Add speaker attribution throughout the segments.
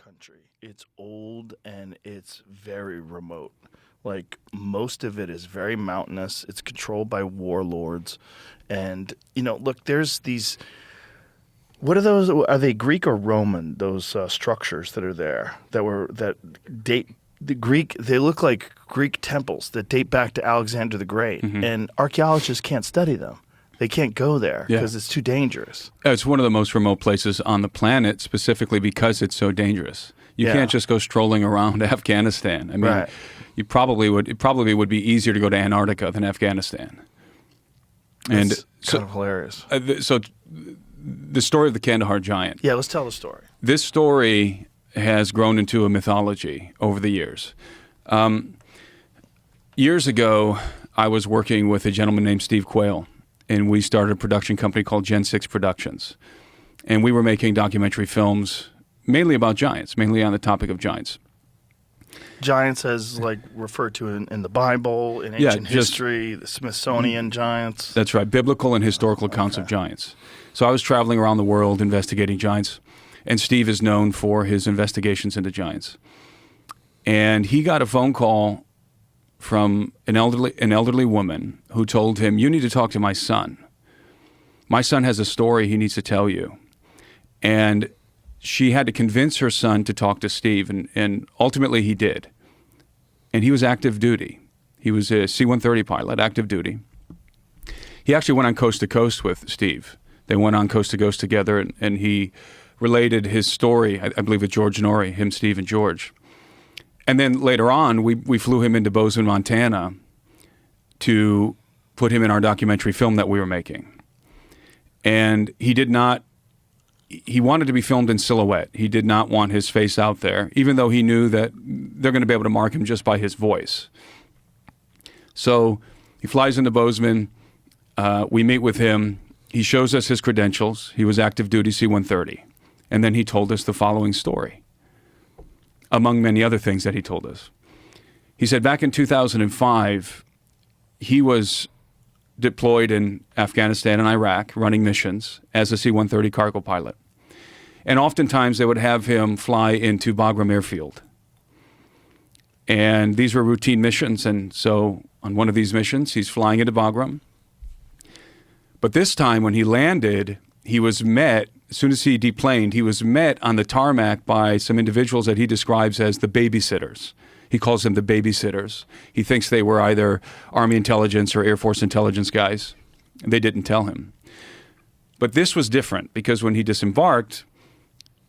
Speaker 1: country. It's old and it's very remote. Like, most of it is very mountainous. It's controlled by warlords. And, you know, look, there's these... What are those? Are they Greek or Roman, those structures that are there that date the Greek? They look like Greek temples that date back to Alexander the Great.
Speaker 2: Mm-hmm.
Speaker 1: And archaeologists can't study them. They can't go there because it's too dangerous.
Speaker 2: It's one of the most remote places on the planet, specifically because it's so dangerous. You can't just go strolling around Afghanistan. I mean, it probably would be easier to go to Antarctica than Afghanistan. And
Speaker 1: It's kind of hilarious.
Speaker 2: So the story of the Kandahar giant.
Speaker 1: Yeah, let's tell the story.
Speaker 2: This story has grown into a mythology over the years. Years ago, I was working with a gentleman named Steve Quayle, and we started a production company called Gen 6 Productions. And we were making documentary films mainly about giants, mainly on the topic of giants.
Speaker 1: Giants as like referred to in the Bible, in ancient history, the Smithsonian giants.
Speaker 2: That's right, biblical and historical accounts of giants. So I was traveling around the world investigating giants, and Steve is known for his investigations into giants. And he got a phone call from an elderly woman who told him, "You need to talk to my son. My son has a story he needs to tell you." And she had to convince her son to talk to Steve, and ultimately he did. And he was active duty. He was a C-130 pilot, active duty. He actually went on coast to coast with Steve. They went on coast to coast together, and he related his story, I believe, with George Norrie, him, Steve, and George. And then later on, we flew him into Bozeman, Montana to put him in our documentary film that we were making. And he wanted to be filmed in silhouette. He did not want his face out there, even though he knew that they're going to be able to mark him just by his voice. So he flies into Bozeman. We meet with him. He shows us his credentials. He was active duty C-130. And then he told us the following story, among many other things that he told us. He said back in 2005, he was deployed in Afghanistan and Iraq running missions as a C-130 cargo pilot. And oftentimes they would have him fly into Bagram Airfield. And these were routine missions. And so on one of these missions, he's flying into Bagram. But this time when he landed, he was met, as soon as he deplaned, he was met on the tarmac by some individuals that he describes as the babysitters. He calls them the babysitters. He thinks they were either Army intelligence or Air Force intelligence guys. They didn't tell him. But this was different because when he disembarked,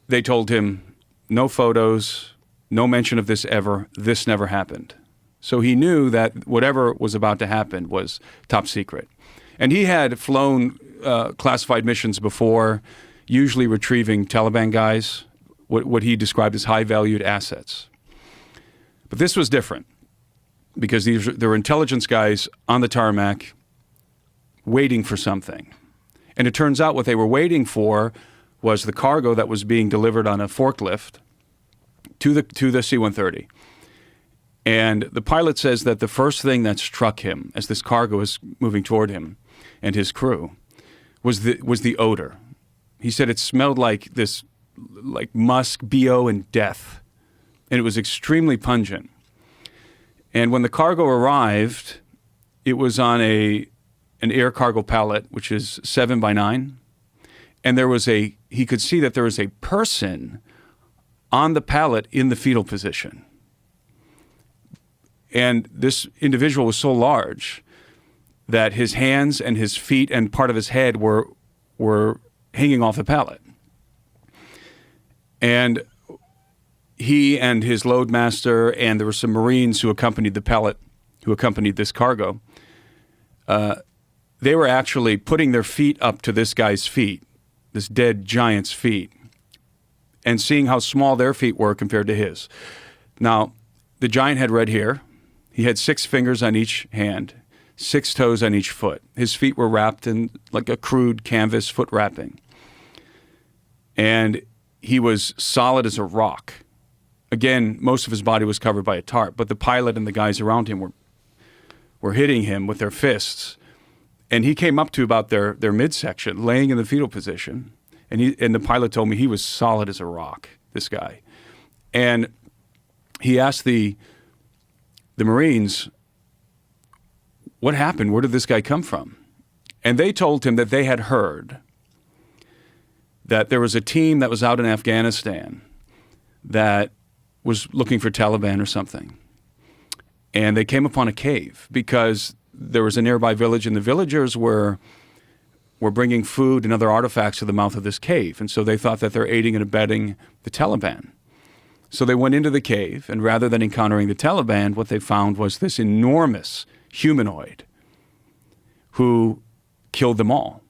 Speaker 2: they told him, no photos, no mention of this ever. This never happened. So he knew that whatever was about to happen was top secret. And he had flown classified missions before, usually retrieving Taliban guys, what he described as high-valued assets. But this was different because there were intelligence guys on the tarmac waiting for something. And it turns out what they were waiting for was the cargo that was being delivered on a forklift to the C-130. And the pilot says that the first thing that struck him as this cargo was moving toward him and his crew was the odor. He said it smelled like musk, BO, and death. And it was extremely pungent. And when the cargo arrived, it was on an air cargo pallet, which is 7x9. And he could see that there was a person on the pallet in the fetal position. And this individual was so large that his hands and his feet and part of his head were hanging off the pallet. And he and his loadmaster, and there were some Marines who accompanied the pallet, who accompanied this cargo, they were actually putting their feet up to this guy's feet, this dead giant's feet, and seeing how small their feet were compared to his. Now, the giant had red hair. He had 6 fingers on each hand, 6 toes on each foot. His feet were wrapped in like a crude canvas foot wrapping. And he was solid as a rock. Again, most of his body was covered by a tarp, but the pilot and the guys around him were hitting him with their fists. And he came up to about their midsection, laying in the fetal position. And the pilot told me he was solid as a rock, this guy. And he asked the Marines, what happened? Where did this guy come from? And they told him that they had heard that there was a team that was out in Afghanistan that was looking for Taliban or something. And they came upon a cave because there was a nearby village, and the villagers were bringing food and other artifacts to the mouth of this cave. And so they thought that they're aiding and abetting the Taliban. So they went into the cave, and rather than encountering the Taliban, what they found was this enormous humanoid who killed them all.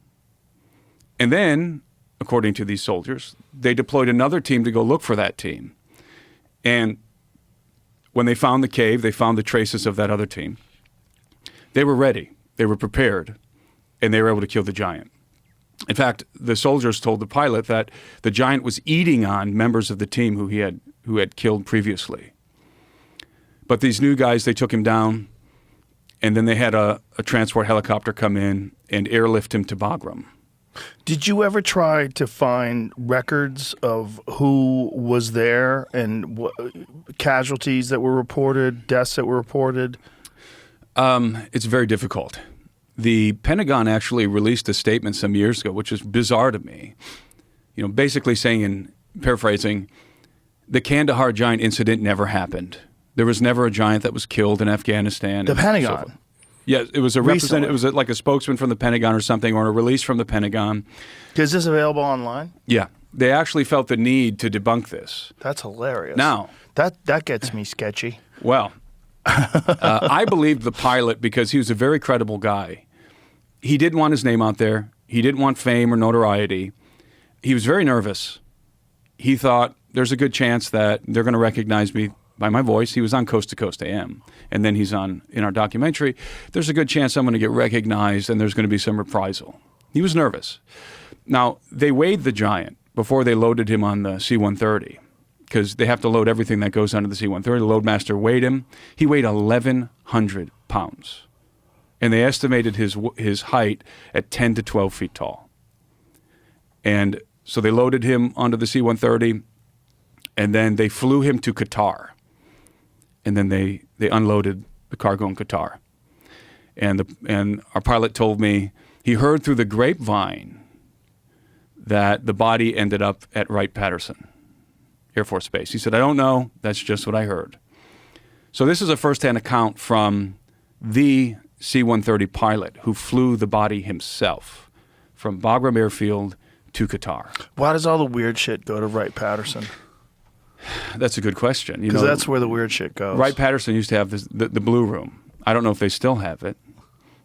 Speaker 2: And then, according to these soldiers, they deployed another team to go look for that team. And when they found the cave, they found the traces of that other team. They were ready. They were prepared. And they were able to kill the giant. In fact, the soldiers told the pilot that the giant was eating on members of the team who had killed previously. But these new guys, they took him down, and then they had a transport helicopter come in and airlift him to Bagram.
Speaker 1: Did you ever try to find records of who was there and casualties that were reported, deaths that were reported?
Speaker 2: It's very difficult. The Pentagon actually released a statement some years ago, which is bizarre to me. You know, basically saying, in paraphrasing, the Kandahar giant incident never happened. There was never a giant that was killed in Afghanistan.
Speaker 1: The Pentagon?
Speaker 2: So yeah, it was a representative. It was like a spokesman from the Pentagon or something, or a release from the Pentagon.
Speaker 1: Is this available online?
Speaker 2: Yeah. They actually felt the need to debunk this.
Speaker 1: That's hilarious.
Speaker 2: Now,
Speaker 1: that gets me sketchy.
Speaker 2: Well, I believed the pilot because he was a very credible guy. He didn't want his name out there. He didn't want fame or notoriety. He was very nervous. He thought there's a good chance that they're going to recognize me by my voice. He was on Coast to Coast AM, and then he's on in our documentary. There's a good chance I'm going to get recognized, and there's going to be some reprisal. He was nervous. Now, they weighed the giant before they loaded him on the C-130, because they have to load everything that goes onto the C-130. The loadmaster weighed him. He weighed 1,100 pounds. And they estimated his height at 10 to 12 feet tall. And so they loaded him onto the C-130, and then they flew him to Qatar. And then they unloaded the cargo in Qatar. And our pilot told me he heard through the grapevine that the body ended up at Wright-Patterson Air Force Base. He said, I don't know. That's just what I heard. So this is a firsthand account from the C-130 pilot who flew the body himself from Bagram Airfield to Qatar.
Speaker 1: Why does all the weird shit go to Wright-Patterson?
Speaker 2: That's a good question.
Speaker 1: Because that's where the weird shit goes.
Speaker 2: Wright-Patterson used to have the Blue Room. I don't know if they still have it,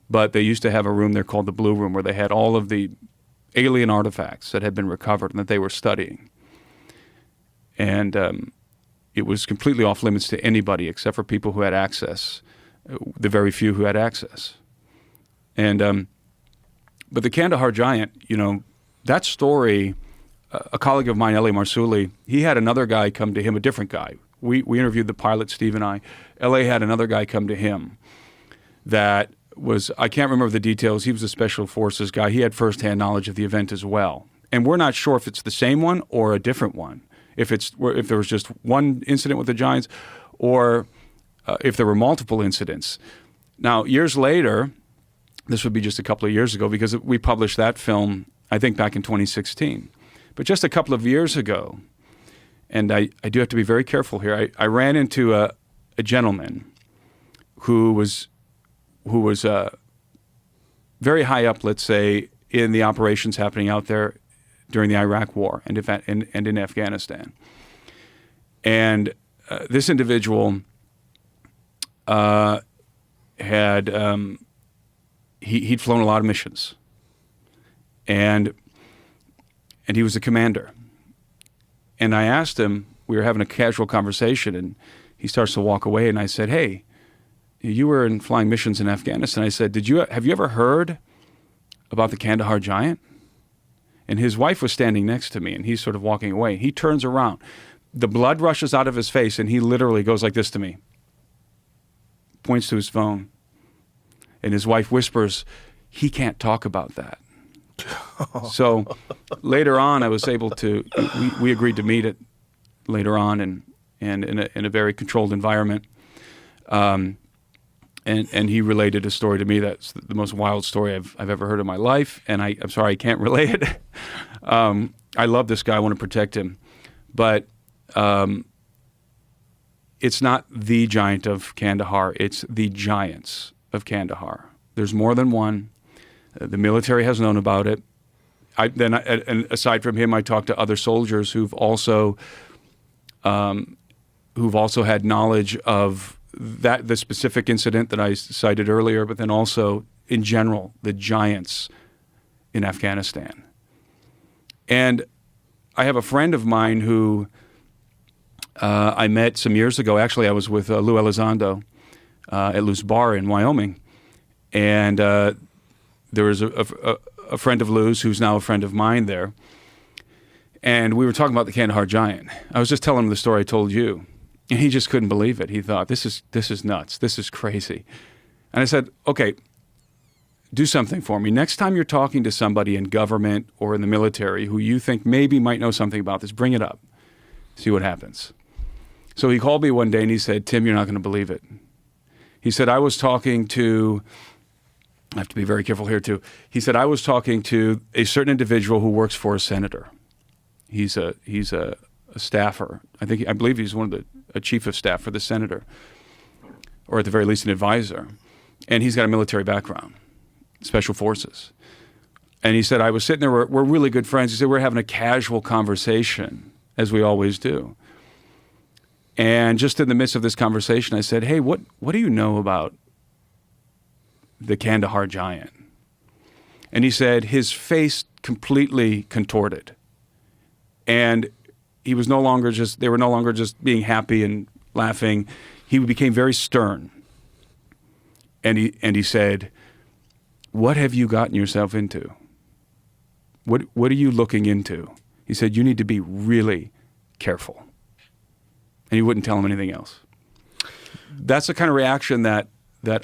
Speaker 2: but they used to have a room there called the Blue Room where they had all of the alien artifacts that had been recovered and that they were studying. And it was completely off limits to anybody except for people who had access, the very few who had access. And but the Kandahar giant, you know, that story, a colleague of mine, L.A. Marsuli, he had another guy come to him, a different guy. We interviewed the pilot, Steve and I. L.A. had another guy come to him that was, I can't remember the details, he was a special forces guy. He had firsthand knowledge of the event as well. And we're not sure if it's the same one or a different one. If there was just one incident with the giants, or if there were multiple incidents. Now, years later, this would be just a couple of years ago because we published that film, I think, back in 2016. But just a couple of years ago, and I do have to be very careful here, I ran into a gentleman who was very high up, let's say, in the operations happening out there during the Iraq War and in Afghanistan. And this individual he'd flown a lot of missions. And he was a commander. And I asked him, we were having a casual conversation, and he starts to walk away, and I said, hey, you were in flying missions in Afghanistan. I said, have you ever heard about the Kandahar giant? And his wife was standing next to me, and he's sort of walking away. He turns around. The blood rushes out of his face, and he literally goes like this to me, points to his phone. And his wife whispers, he can't talk about that. So later on, I was able to, we agreed to meet it later on, and and in a very controlled environment. And he related a story to me that's the most wild story I've ever heard in my life. And I'm sorry I can't relay it. I love this guy. I want to protect him, but it's not the giant of Kandahar. It's the giants of Kandahar. There's more than one. The military has known about it. And aside from him, I talked to other soldiers who've also had knowledge of the specific incident that I cited earlier, but then also in general the giants in Afghanistan. And I have a friend of mine who I met some years ago. Actually, I was with Lou Elizondo at Lou's Bar in Wyoming, and there was a friend of Lou's who's now a friend of mine there, and we were talking about the Kandahar giant. I was just telling him the story I told you, and he just couldn't believe it. He thought, this is nuts. This is crazy. And I said, okay, do something for me. Next time you're talking to somebody in government or in the military who you think maybe might know something about this, bring it up. See what happens. So he called me one day and he said, Tim, you're not going to believe it. He said, I was talking to, I have to be very careful here too. He said, I was talking to a certain individual who works for a senator. He's a staffer. I believe he's a chief of staff for the senator, or at the very least an advisor. And he's got a military background, special forces. And he said, I was sitting there, we're really good friends. He said, we're having a casual conversation, as we always do. And just in the midst of this conversation, I said, hey, what do you know about the Kandahar giant? And he said his face completely contorted. And they were no longer just being happy and laughing. He became very stern. And he said, what have you gotten yourself into? What are you looking into? He said, you need to be really careful. And he wouldn't tell him anything else. That's the kind of reaction that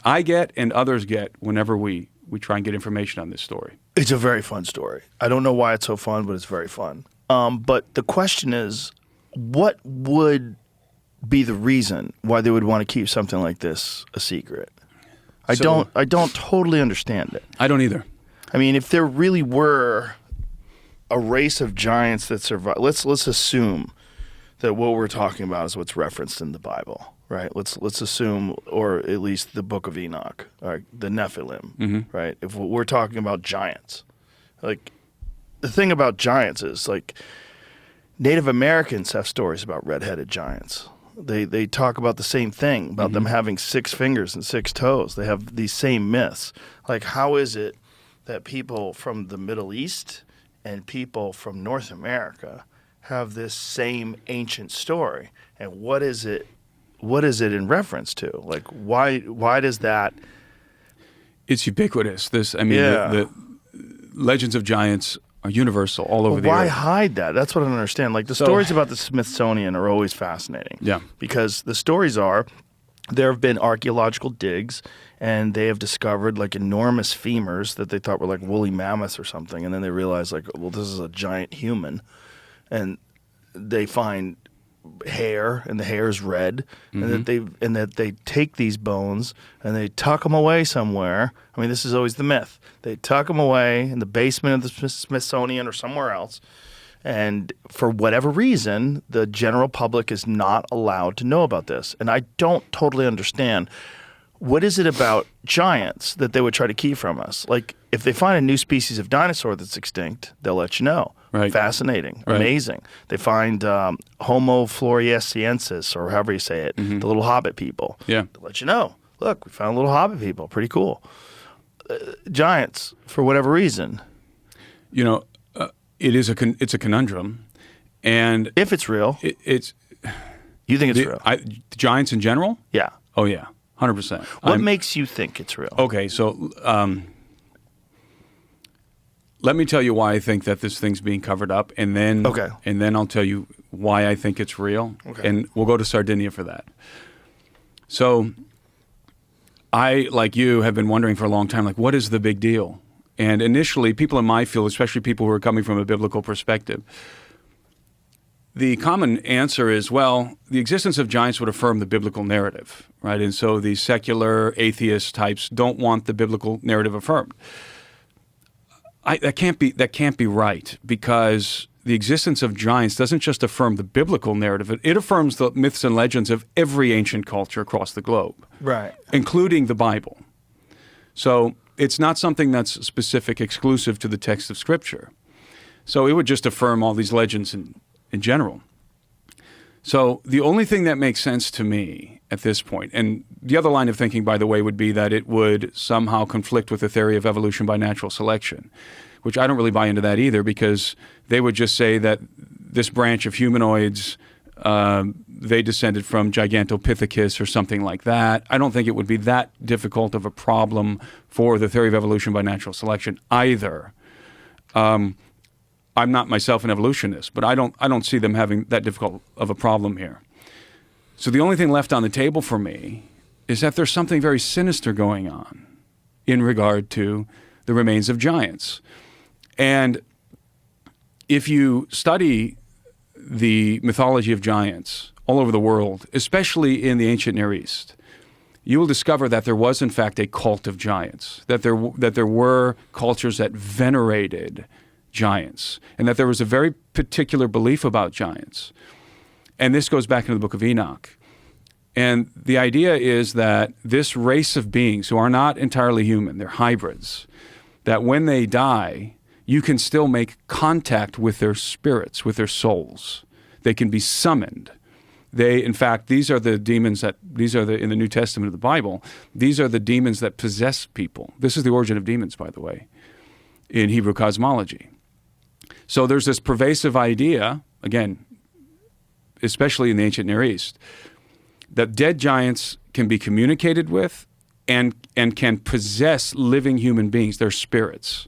Speaker 2: I get and others get whenever we try and get information on this story.
Speaker 1: It's a very fun story. I don't know why it's so fun, but it's very fun. But the question is, what would be the reason why they would want to keep something like this a secret? I don't totally understand it.
Speaker 2: I don't either.
Speaker 1: I mean, if there really were a race of giants that survive, let's assume that what we're talking about is what's referenced in the Bible, right? Let's assume, or at least the Book of Enoch, or the Nephilim, right? If we're talking about giants, like the thing about giants is like Native Americans have stories about red-headed giants. They talk about the same thing, about them having 6 fingers and 6 toes. They have these same myths. Like, how is it that people from the Middle East and people from North America have this same ancient story? And what is it in reference to? Like, why does that?
Speaker 2: It's ubiquitous. The legends of giants are universal all over the earth.
Speaker 1: Why hide that? That's what I don't understand. Like, the stories about the Smithsonian are always fascinating.
Speaker 2: Yeah.
Speaker 1: Because the stories are, there have been archaeological digs, and they have discovered like enormous femurs that they thought were like woolly mammoths or something, and then they realized like, well, this is a giant human, and they find hair, and the hair is red, and that they take these bones and they tuck them away somewhere. I mean, this is always the myth. They tuck them away in the basement of the Smithsonian or somewhere else, and for whatever reason, the general public is not allowed to know about this. And I don't totally understand. What is it about giants that they would try to keep from us? Like, if they find a new species of dinosaur that's extinct, they'll let you know.
Speaker 2: Right.
Speaker 1: Fascinating.
Speaker 2: Right.
Speaker 1: Amazing. They find Homo floresiensis, or however you say it, the little hobbit people.
Speaker 2: Yeah.
Speaker 1: They'll let you know. Look, we found little hobbit people. Pretty cool. Giants, for whatever reason.
Speaker 2: You know, it's a conundrum. And
Speaker 1: if it's real.
Speaker 2: It's.
Speaker 1: You think it's real?
Speaker 2: Giants in general?
Speaker 1: Yeah.
Speaker 2: Oh, yeah. 100%.
Speaker 1: What makes you think it's real?
Speaker 2: Okay, so let me tell you why I think that this thing's being covered up, and then I'll tell you why I think it's real, and we'll go to Sardinia for that. So I, like you, have been wondering for a long time, like, what is the big deal? And initially, people in my field, especially people who are coming from a biblical perspective, the common answer is, well, the existence of giants would affirm the biblical narrative, right? And so the secular atheist types don't want the biblical narrative affirmed. That can't be right, because the existence of giants doesn't just affirm the biblical narrative. It affirms the myths and legends of every ancient culture across the globe,
Speaker 1: Right.
Speaker 2: including the Bible. So it's not something that's specific, exclusive to the text of Scripture. So it would just affirm all these legends in general. So the only thing that makes sense to me at this point, and the other line of thinking, by the way, would be that it would somehow conflict with the theory of evolution by natural selection, which I don't really buy into that either, because they would just say that this branch of humanoids, they descended from Gigantopithecus or something like that. I don't think it would be that difficult of a problem for the theory of evolution by natural selection either. I'm not myself an evolutionist, but I don't see them having that difficult of a problem here. So the only thing left on the table for me is that there's something very sinister going on in regard to the remains of giants. And if you study the mythology of giants all over the world, especially in the ancient Near East, you will discover that there was, in fact, a cult of giants, that there were cultures that venerated giants, and that there was a very particular belief about giants. And this goes back into the book of Enoch. And the idea is that this race of beings who are not entirely human, they're hybrids, that when they die, you can still make contact with their spirits, with their souls. They can be summoned. In fact, these are the demons in the New Testament of the Bible, these are the demons that possess people. This is the origin of demons, by the way, in Hebrew cosmology. So there's this pervasive idea, again, especially in the ancient Near East, that dead giants can be communicated with and can possess living human beings, their spirits.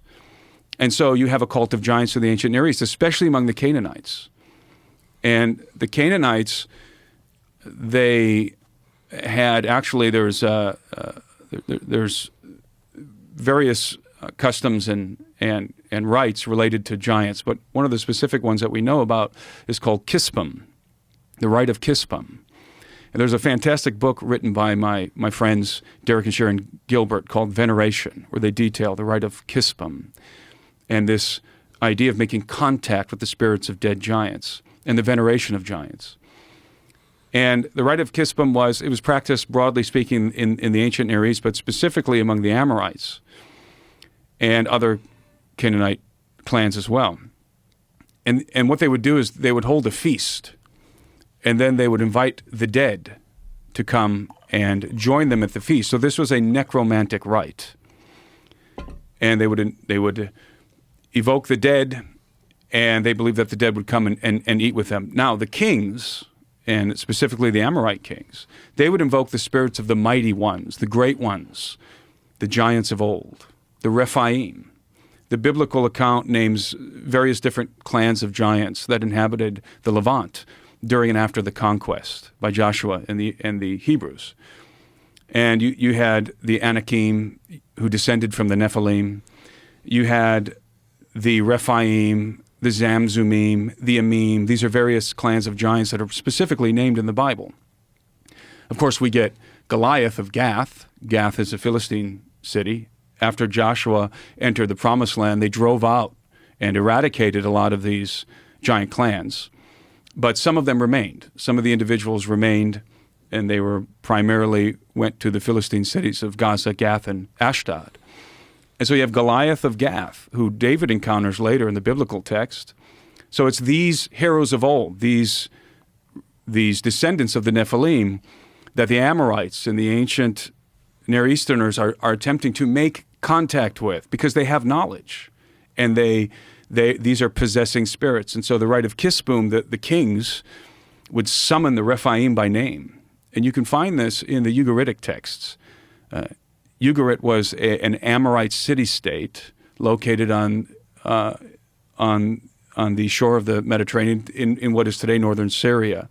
Speaker 2: And so you have a cult of giants in the ancient Near East, especially among the Canaanites. And the Canaanites, they had actually there's various customs and rites related to giants, but one of the specific ones that we know about is called Kispum, the rite of Kispum. And there's a fantastic book written by my friends Derek and Sharon Gilbert called Veneration, where they detail the rite of Kispum and this idea of making contact with the spirits of dead giants and the veneration of giants. And the rite of Kispum was practiced, broadly speaking, in the ancient Near East, but specifically among the Amorites and other Canaanite clans as well. And what they would do is they would hold a feast, and then they would invite the dead to come and join them at the feast. So this was a necromantic rite. And they would evoke the dead, and they believed that the dead would come and eat with them. Now, the kings, and specifically the Amorite kings, they would invoke the spirits of the mighty ones, the great ones, the giants of old, the Rephaim. The biblical account names various different clans of giants that inhabited the Levant during and after the conquest by Joshua and the Hebrews. And you had the Anakim, who descended from the Nephilim. You had the Rephaim, the Zamzumim, the Amim. These are various clans of giants that are specifically named in the Bible. Of course, we get Goliath of Gath. Gath is a Philistine city. After Joshua entered the Promised Land, they drove out and eradicated a lot of these giant clans. But some of them remained. Some of the individuals remained, and they went to the Philistine cities of Gaza, Gath, and Ashdod. And so you have Goliath of Gath, who David encounters later in the biblical text. So it's these heroes of old, these descendants of the Nephilim, that the Amorites and the ancient Near Easterners are attempting to make contact with, because they have knowledge, and these are possessing spirits. And so the rite of Kispum, the kings would summon the Rephaim by name. And you can find this in the Ugaritic texts. Ugarit was an Amorite city-state located on the shore of the Mediterranean in what is today northern Syria.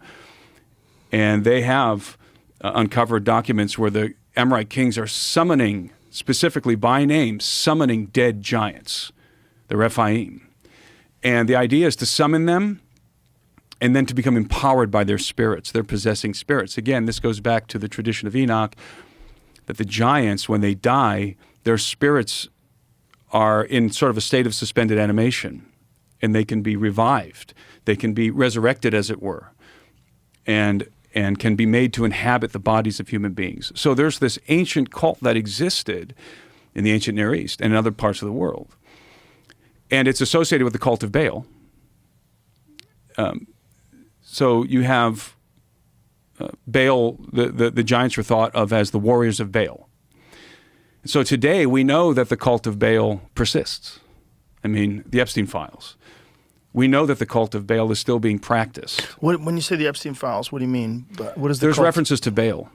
Speaker 2: And they have uncovered documents where the Amorite kings are summoning, specifically by name, summoning dead giants, the Rephaim. And the idea is to summon them and then to become empowered by their spirits, their possessing spirits. Again, this goes back to the tradition of Enoch, that the giants, when they die, their spirits are in sort of a state of suspended animation, and they can be revived. They can be resurrected, as it were, and can be made to inhabit the bodies of human beings. So there's this ancient cult that existed in the ancient Near East and in other parts of the world. And it's associated with the cult of Baal. So you have Baal, the giants are thought of as the warriors of Baal. So today we know that the cult of Baal persists. I mean, the Epstein files. We know that the cult of Baal is still being practiced.
Speaker 1: When you say the Epstein files, what do you mean? What is the
Speaker 2: There's
Speaker 1: cult?
Speaker 2: references to Baal,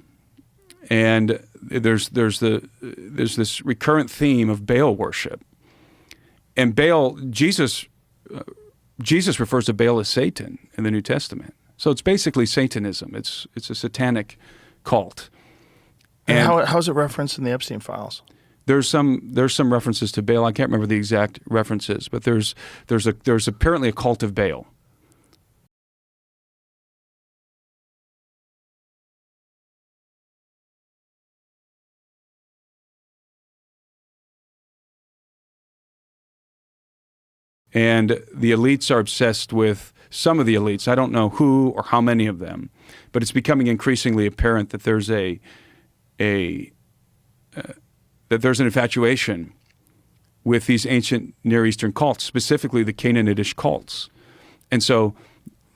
Speaker 2: and there's this recurrent theme of Baal worship. And Baal, Jesus refers to Baal as Satan in the New Testament. So it's basically Satanism. It's a satanic cult.
Speaker 1: And how is it referenced in the Epstein files?
Speaker 2: There's some references to Baal. I can't remember the exact references, but there's apparently a cult of Baal. And the elites are obsessed with some of the elites. I don't know who or how many of them, but it's becoming increasingly apparent that there's that there's an infatuation with these ancient Near Eastern cults, specifically the Canaanitish cults. And so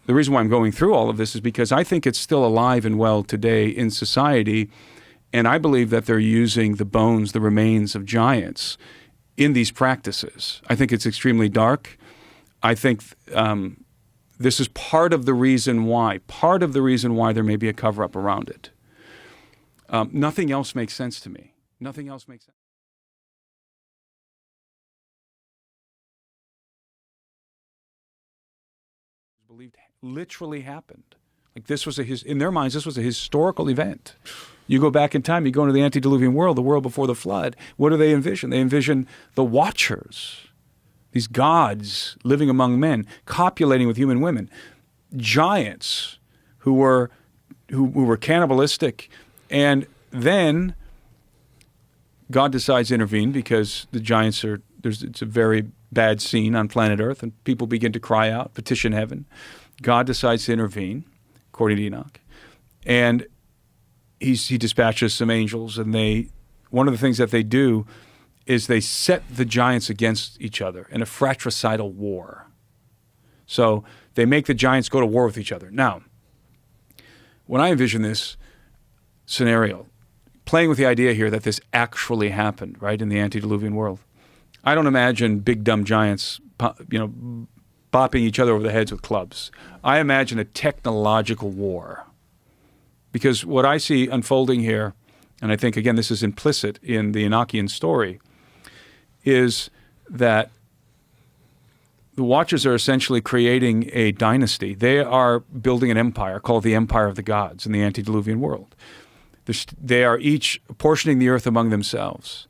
Speaker 2: the reason why I'm going through all of this is because I think it's still alive and well today in society, and I believe that they're using the bones, the remains of giants in these practices. I think it's extremely dark. I think this is part of the reason why there may be a cover-up around it. Nothing else makes sense to me. Nothing else makes sense. Believed literally happened. Like this was in their minds, this was a historical event. You go back in time, you go into the antediluvian world, the world before the flood. What do they envision? They envision the Watchers, these gods living among men, copulating with human women, giants who were cannibalistic, and then God decides to intervene because the giants it's a very bad scene on planet Earth, and people begin to cry out, petition heaven. God decides to intervene, according to Enoch, and he dispatches some angels, and one of the things that they do is they set the giants against each other in a fratricidal war. So they make the giants go to war with each other. Now, when I envision this scenario, playing with the idea here that this actually happened, right, in the antediluvian world, I don't imagine big dumb giants, bopping each other over the heads with clubs. I imagine a technological war. Because what I see unfolding here, and I think, again, this is implicit in the Enochian story, is that the Watchers are essentially creating a dynasty. They are building an empire called the Empire of the Gods in the antediluvian world. They are each portioning the earth among themselves,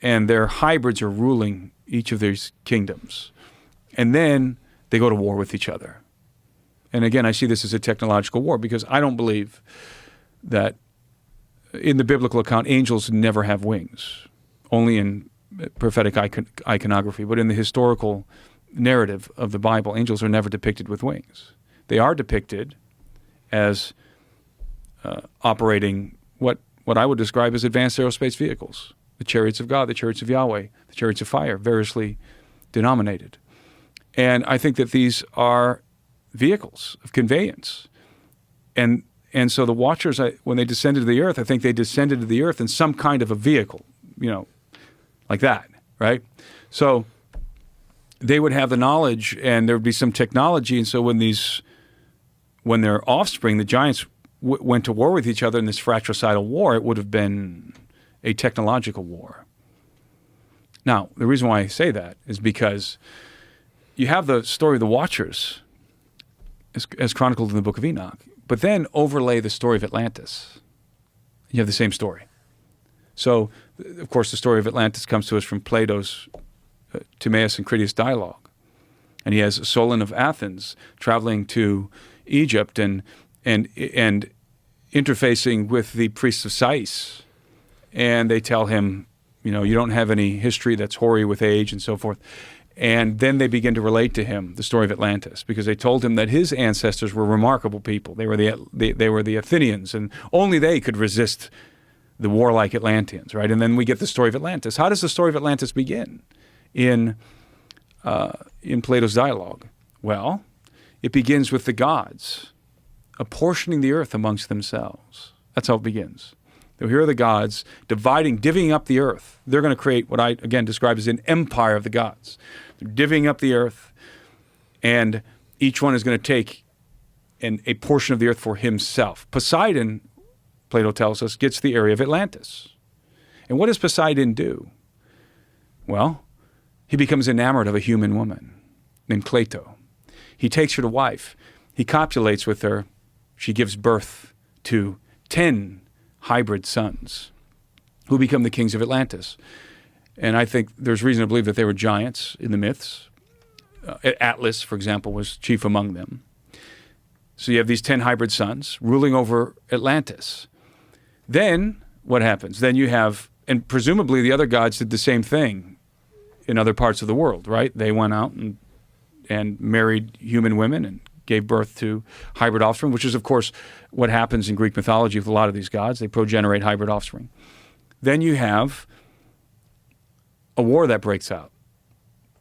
Speaker 2: and their hybrids are ruling each of these kingdoms. And then they go to war with each other. And again, I see this as a technological war because I don't believe that in the biblical account, angels never have wings, only in prophetic iconography. But in the historical narrative of the Bible, angels are never depicted with wings. They are depicted as operating what I would describe as advanced aerospace vehicles, the chariots of God, the chariots of Yahweh, the chariots of fire, variously denominated. And I think that these are vehicles of conveyance. And so the Watchers, when they descended to the earth, I think they descended to the earth in some kind of a vehicle, like that, right? So they would have the knowledge, and there would be some technology, and so when their offspring, the giants, went to war with each other in this fratricidal war, it would have been a technological war. Now, the reason why I say that is because you have the story of the Watchers as chronicled in the book of Enoch, but then overlay the story of Atlantis. You have the same story. So, of course, the story of Atlantis comes to us from Plato's Timaeus and Critias dialogue. And he has Solon of Athens traveling to Egypt and interfacing with the priests of Sais. And they tell him, you know, you don't have any history that's hoary with age and so forth. And then they begin to relate to him the story of Atlantis, because they told him that his ancestors were remarkable people. They were the Athenians, and only they could resist the warlike Atlanteans, right? And then we get the story of Atlantis. How does the story of Atlantis begin in Plato's dialogue? Well, it begins with the gods apportioning the earth amongst themselves. That's how it begins. So here are the gods divvying up the earth. They're going to create what I, again, describe as an empire of the gods. They're divvying up the earth, and each one is going to take a portion of the earth for himself. Poseidon, Plato tells us, gets the area of Atlantis. And what does Poseidon do? Well, he becomes enamored of a human woman named Cleito. He takes her to wife. He copulates with her. She gives birth to 10 hybrid sons who become the kings of Atlantis. And I think there's reason to believe that they were giants in the myths. Atlas, for example, was chief among them. So you have these 10 hybrid sons ruling over Atlantis. Then what happens? Then you have, and presumably the other gods did the same thing in other parts of the world, right? They went out and married human women and gave birth to hybrid offspring, which is, of course, what happens in Greek mythology with a lot of these gods. They progenerate hybrid offspring. Then you have a war that breaks out.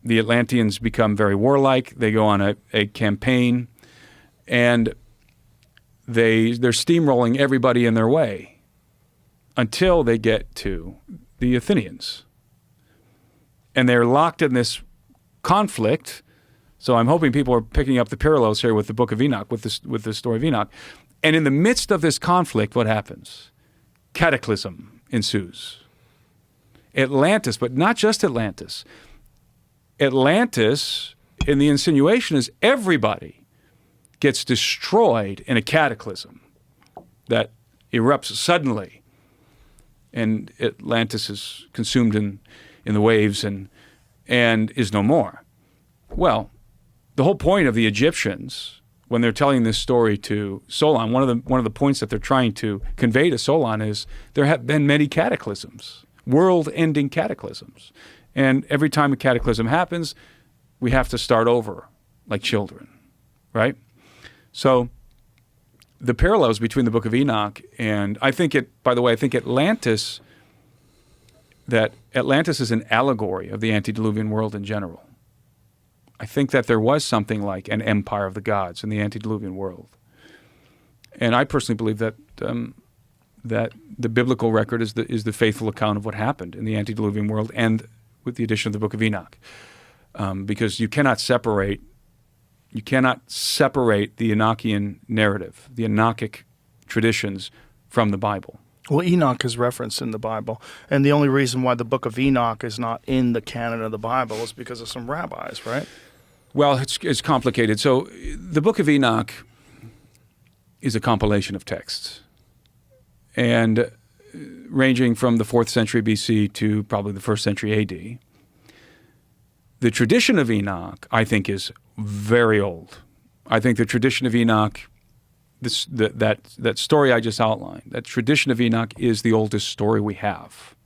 Speaker 2: The Atlanteans become very warlike. They go on a campaign, and they're steamrolling everybody in their way until they get to the Athenians. And they're locked in this conflict. So I'm hoping people are picking up the parallels here with the book of Enoch, with the story of Enoch. And in the midst of this conflict, what happens? Cataclysm ensues. Atlantis, but not just Atlantis. Atlantis, in the insinuation, is everybody gets destroyed in a cataclysm that erupts suddenly. And Atlantis is consumed in the waves and is no more. Well, the whole point of the Egyptians, when they're telling this story to Solon, one of the points that they're trying to convey to Solon is there have been many cataclysms, world-ending cataclysms. And every time a cataclysm happens, we have to start over like children, right? So the parallels between the book of Enoch and I think Atlantis is an allegory of the antediluvian world in general. I think that there was something like an empire of the gods in the antediluvian world. And I personally believe that that the biblical record is the faithful account of what happened in the antediluvian world, and with the addition of the book of Enoch. Because you cannot separate the Enochian narrative, the Enochic traditions, from the Bible.
Speaker 1: Well, Enoch is referenced in the Bible, and the only reason why the book of Enoch is not in the canon of the Bible is because of some rabbis, right?
Speaker 2: Well, it's complicated. So the book of Enoch is a compilation of texts, and ranging from the 4th century BC to probably the 1st century AD. The tradition of Enoch, I think, is very old. I think the tradition of Enoch, that story I just outlined, that tradition of Enoch is the oldest story we have.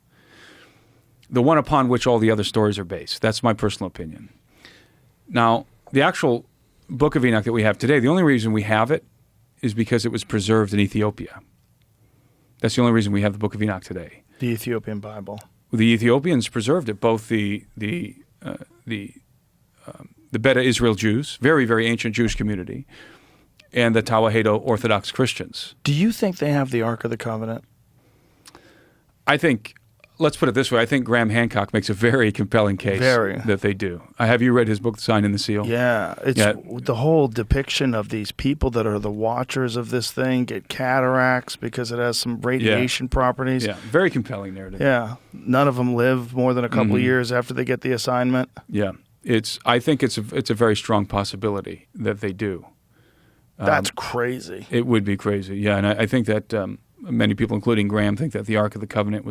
Speaker 2: The one upon which all the other stories are based. That's my personal opinion. Now, the actual book of Enoch that we have today, the only reason we have it is because it was preserved in Ethiopia. That's the only reason we have the book of Enoch today.
Speaker 1: The Ethiopian Bible.
Speaker 2: The Ethiopians preserved it, both the Beta Israel Jews, very, very ancient Jewish community, and the Tawahedo Orthodox Christians.
Speaker 1: Do you think they have the Ark of the Covenant?
Speaker 2: I think, let's put it this way, I think Graham Hancock makes a very compelling case that they do. Have you read his book, The Sign and the Seal?
Speaker 1: Yeah. The whole depiction of these people that are the watchers of this thing get cataracts because it has some radiation properties.
Speaker 2: Yeah, very compelling narrative.
Speaker 1: Yeah. None of them live more than a couple of years after they get the assignment.
Speaker 2: Yeah. I think it's a very strong possibility that they do.
Speaker 1: That's crazy.
Speaker 2: It would be crazy, yeah. And I think that many people, including Graham, think that the Ark of the Covenant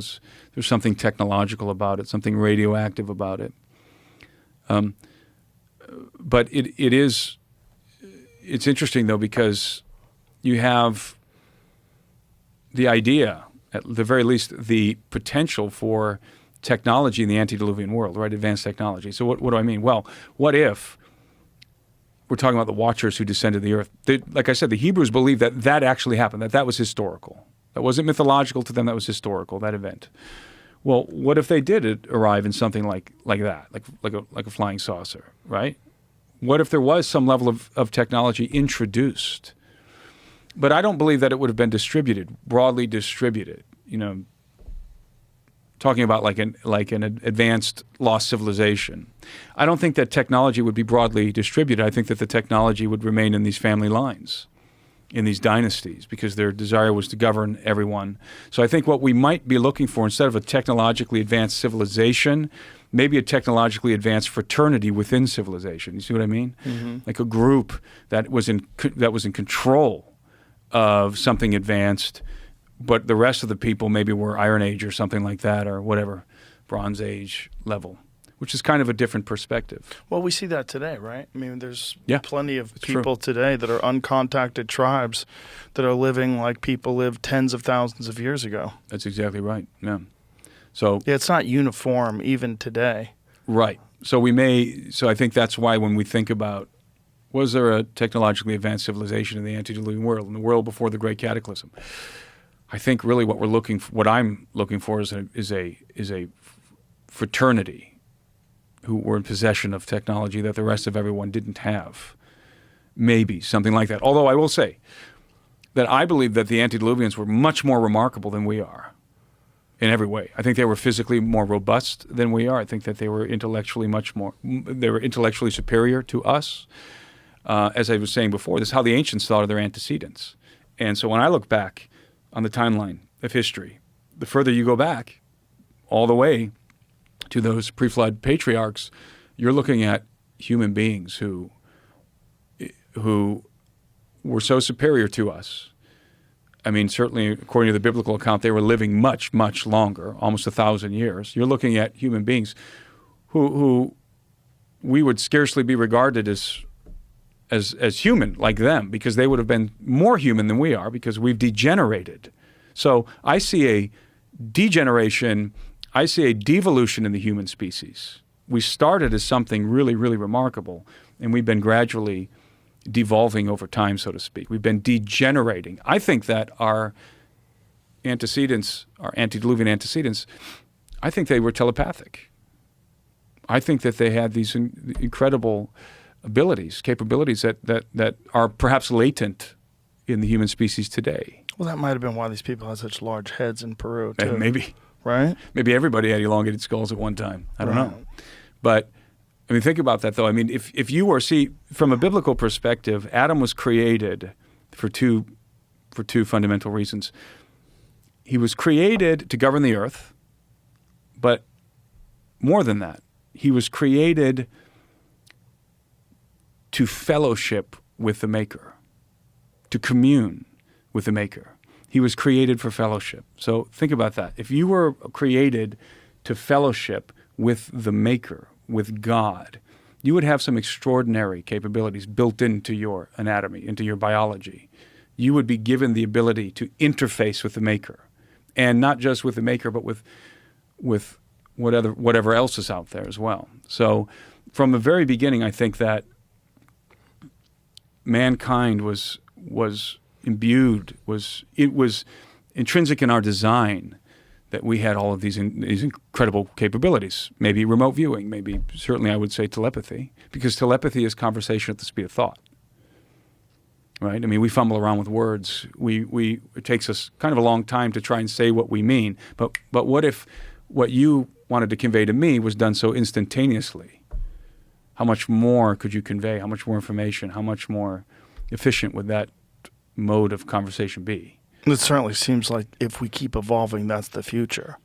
Speaker 2: there's something technological about it, something radioactive about it. But it it's interesting, though, because you have the idea, at the very least, the potential for technology in the antediluvian world, right? Advanced technology. So what do I mean? Well, what if we're talking about the watchers who descended the earth? Like I said, the Hebrews believed that that actually happened, that was historical. That wasn't mythological to them, that was historical, that event. Well, what if they did arrive in something like that, like a flying saucer, right? What if there was some level of technology introduced? But I don't believe that it would have been distributed, broadly distributed. Talking about like an advanced lost civilization. I don't think that technology would be broadly distributed. I think that the technology would remain in these family lines, in these dynasties, because their desire was to govern everyone. So I think what we might be looking for, instead of a technologically advanced civilization, maybe a technologically advanced fraternity within civilization. You see what I mean? Mm-hmm. Like a group that was in control of something advanced, but the rest of the people maybe were Iron Age or something like that, or whatever, Bronze Age level, which is kind of a different perspective.
Speaker 1: Well, we see that today, right? I mean, there's plenty of
Speaker 2: it's
Speaker 1: people
Speaker 2: true.
Speaker 1: Today that are uncontacted tribes that are living like people lived tens of thousands of years ago.
Speaker 2: That's exactly right, yeah. So
Speaker 1: yeah, it's not uniform even today.
Speaker 2: Right. So I think that's why when we think about, was there a technologically advanced civilization in the antediluvian world, in the world before the Great Cataclysm? I think really what I'm looking for is a fraternity who were in possession of technology that the rest of everyone didn't have. Maybe something like that. Although I will say that I believe that the antediluvians were much more remarkable than we are in every way. I think they were physically more robust than we are. I think that they were intellectually superior to us. As I was saying before, this is how the ancients thought of their antecedents. And so when I look back on the timeline of history, the further you go back, all the way to those pre-flood patriarchs, you're looking at human beings who were so superior to us. I mean, certainly according to the biblical account, they were living much, much longer, almost 1,000 years. You're looking at human beings who we would scarcely be regarded as human like them, because they would have been more human than we are, because we've degenerated. So I see a degeneration, I see a devolution in the human species. We started as something really, really remarkable, and we've been gradually devolving over time, so to speak. We've been degenerating. I think that our antecedents, our antediluvian antecedents, I think they were telepathic. I think that they had these incredible capabilities that are perhaps latent in the human species today.
Speaker 1: Well, that might have been why these people had such large heads in Peru, too.
Speaker 2: And maybe.
Speaker 1: Right?
Speaker 2: Maybe everybody had elongated skulls at one time. I don't know. But, I mean, think about that, though. I mean, if you were, from a biblical perspective, Adam was created for two fundamental reasons. He was created to govern the earth, but more than that, he was created to fellowship with the Maker, to commune with the Maker. He was created for fellowship. So think about that. If you were created to fellowship with the Maker, with God, you would have some extraordinary capabilities built into your anatomy, into your biology. You would be given the ability to interface with the Maker, and not just with the Maker, but with whatever else is out there as well. So from the very beginning, I think that mankind was imbued, it was intrinsic in our design that we had all of these incredible capabilities. Maybe remote viewing, maybe certainly I would say telepathy, because telepathy is conversation at the speed of thought. Right? I mean, we fumble around with words. It takes us kind of a long time to try and say what we mean. But what if what you wanted to convey to me was done so instantaneously? How much more could you convey? How much more information? How much more efficient would that mode of conversation be?
Speaker 1: It certainly seems like if we keep evolving, that's the future.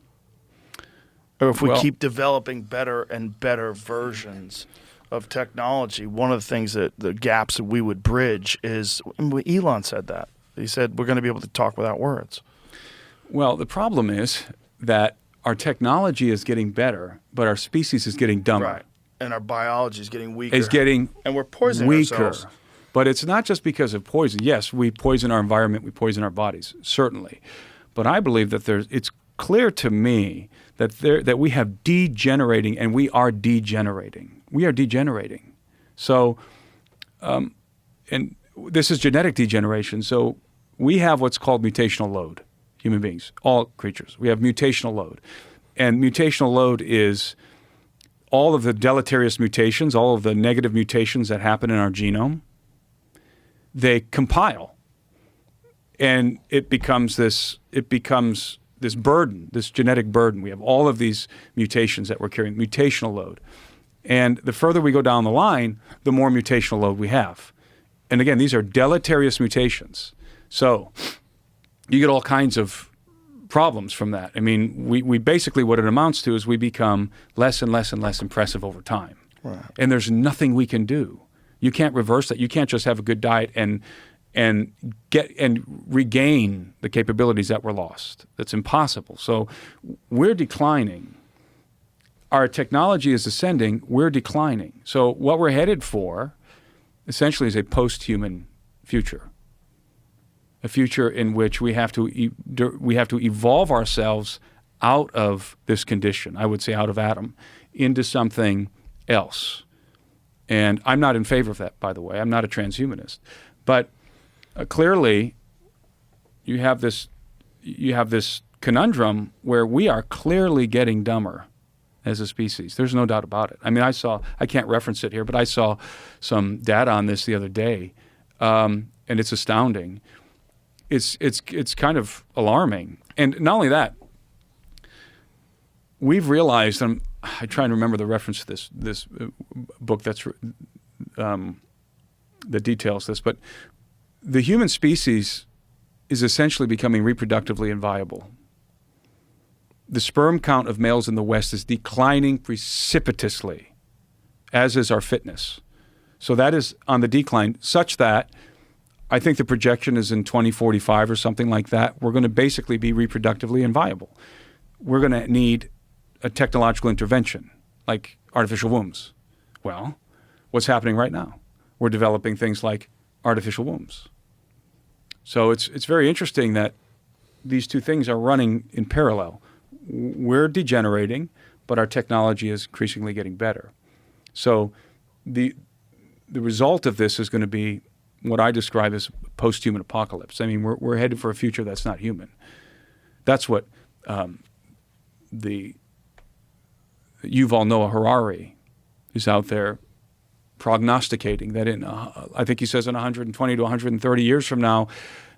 Speaker 1: Or if we keep developing better and better versions of technology, one of the things that the gaps that we would bridge is, Elon said that. He said we're going to be able to talk without words.
Speaker 2: Well, the problem is that our technology is getting better, but our species is getting dumber.
Speaker 1: Right. And our biology is getting weaker.
Speaker 2: It's getting
Speaker 1: and we're poisoning
Speaker 2: weaker.
Speaker 1: ourselves.
Speaker 2: But it's not just because of poison. Yes, we poison our environment, we poison our bodies, certainly. But I believe that it's clear to me that we have degenerating, and we are degenerating. We are degenerating. So, and this is genetic degeneration. So we have what's called mutational load, human beings, all creatures. We have mutational load. And mutational load is all of the deleterious mutations, all of the negative mutations that happen in our genome. They compile, and it becomes this burden, this genetic burden. We have all of these mutations that we're carrying, mutational load. And the further we go down the line, the more mutational load we have. And again, these are deleterious mutations. So you get all kinds of problems from that. I mean, we basically, what it amounts to is we become less and less and less impressive over time.
Speaker 1: Right.
Speaker 2: And there's nothing we can do. You can't reverse that. You can't just have a good diet and get and regain the capabilities that were lost. That's impossible. So we're declining. Our technology is ascending. We're declining. So what we're headed for essentially is a post-human future, a future in which we have to evolve ourselves out of this condition, I would say out of Adam, into something else. And I'm not in favor of that, by the way. I'm not a transhumanist. But clearly, you have this conundrum where we are clearly getting dumber as a species. There's no doubt about it. I mean, I can't reference it here, but I saw some data on this the other day, and it's astounding. It's kind of alarming. And not only that, we've realized, and I try and remember the reference to this book that details this, but the human species is essentially becoming reproductively inviable. The sperm count of males in the West is declining precipitously, as is our fitness. So that is on the decline, such that I think the projection is in 2045 or something like that, we're going to basically be reproductively inviable. We're going to need a technological intervention, like artificial wombs. Well, what's happening right now? We're developing things like artificial wombs. So it's very interesting that these two things are running in parallel. We're degenerating, but our technology is increasingly getting better. So the result of this is going to be what I describe as post-human apocalypse. I mean, we're headed for a future that's not human. That's what the Yuval Noah Harari is out there prognosticating that I think he says in 120 to 130 years from now,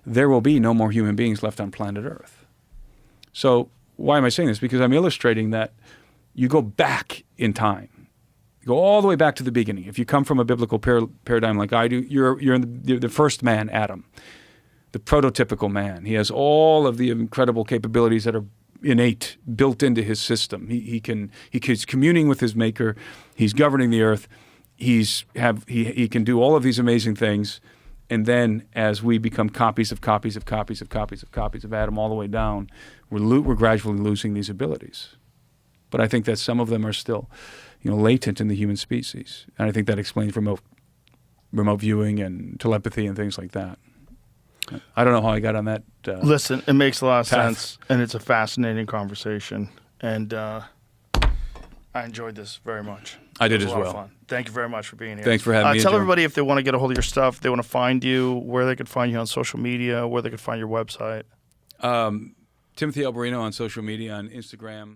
Speaker 2: there will be no more human beings left on planet Earth. So why am I saying this? Because I'm illustrating that you go back in time. You go all the way back to the beginning. If you come from a biblical paradigm like I do, you're the first man, Adam, the prototypical man. He has all of the incredible capabilities that are innate, built into his system. He's communing with his maker. He's governing the earth. He can do all of these amazing things. And then as we become copies of Adam all the way down, we're gradually losing these abilities. But I think that some of them are still, latent in the human species. And I think that explains remote viewing and telepathy and things like that. I don't know how I got on that.
Speaker 1: Listen, it makes a lot of
Speaker 2: path.
Speaker 1: sense, and it's a fascinating conversation. And I enjoyed this very much.
Speaker 2: I did
Speaker 1: It was
Speaker 2: as
Speaker 1: a lot
Speaker 2: well.
Speaker 1: of fun. Thank you very much for being here.
Speaker 2: Thanks for having me.
Speaker 1: Tell
Speaker 2: Joe.
Speaker 1: everybody if they want to get a hold of your stuff, they want to find you, where they could find you on social media, where they could find your website.
Speaker 2: Timothy Alberino on social media, on Instagram.